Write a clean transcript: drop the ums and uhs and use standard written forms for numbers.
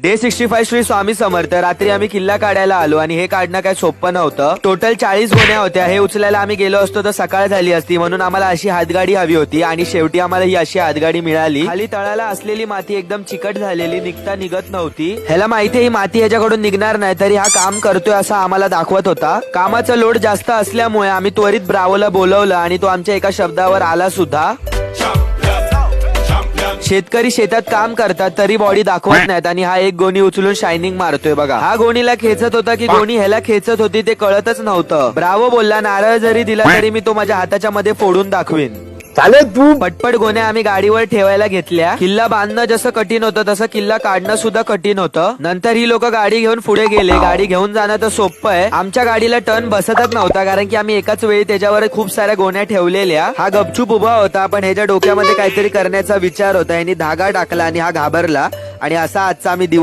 Day 65 Shri Swami Samarth. रात्री आम्ही किल्ला काढायला आलो आणि हे काढणं काय सोपं नव्हतं. टोटल 40 गोण्या होत्या. हे उचलायला आम्ही गेलो असतो तर सकाळ झाली असती, म्हणून आम्हाला अशी हातगाडी हवी होती आणि शेवटी आम्हाला ही अशी हातगाडी मिळाली. खाली तळाला असलेली माती एकदम चिकट झालेली, निघत नव्हती. ह्याला माहिती ही माती ह्याच्याकडून निघणार नाही, तरी हा काम करतोय असं आम्हाला दाखवत होता. कामाचा लोड जास्त असल्यामुळे आम्ही त्वरित ब्रावोला बोलवलं आणि तो आमच्या एका शब्दावर आला सुद्धा. शेतकरी शेतात काम करतात तरी बॉडी दाखवत नाहीत आणि हा एक गोणी उचलून शायनिंग मारतोय बघा. हा गोणीला खेचत होता की गोणी ह्याला खेचत होती ते कळतच नव्हतं. ब्रावो बोलला, नारळ जरी दिला तरी मी तो माझ्या हाताच्या मध्ये फोडून दाखवीन. चालेल तू. पटपट गोण्या आम्ही गाडीवर ठेवायला घेतल्या. किल्ला बांधणं जसं कठीण होतं तसं किल्ला काढणं सुद्धा कठीण होतं. नंतर ही लोक गाडी घेऊन पुढे गेले. गाडी घेऊन जाणं तर सोपं आहे, आमच्या गाडीला टर्न बसतच नव्हता कारण की आम्ही एकाच वेळी त्याच्यावर खूप साऱ्या गोण्या ठेवलेल्या. हा गपचूप उभा होता पण ह्याच्या डोक्यामध्ये काहीतरी करण्याचा विचार होता. यांनी धागा टाकला आणि हा घाबरला आणि असा आजचा आम्ही दिवस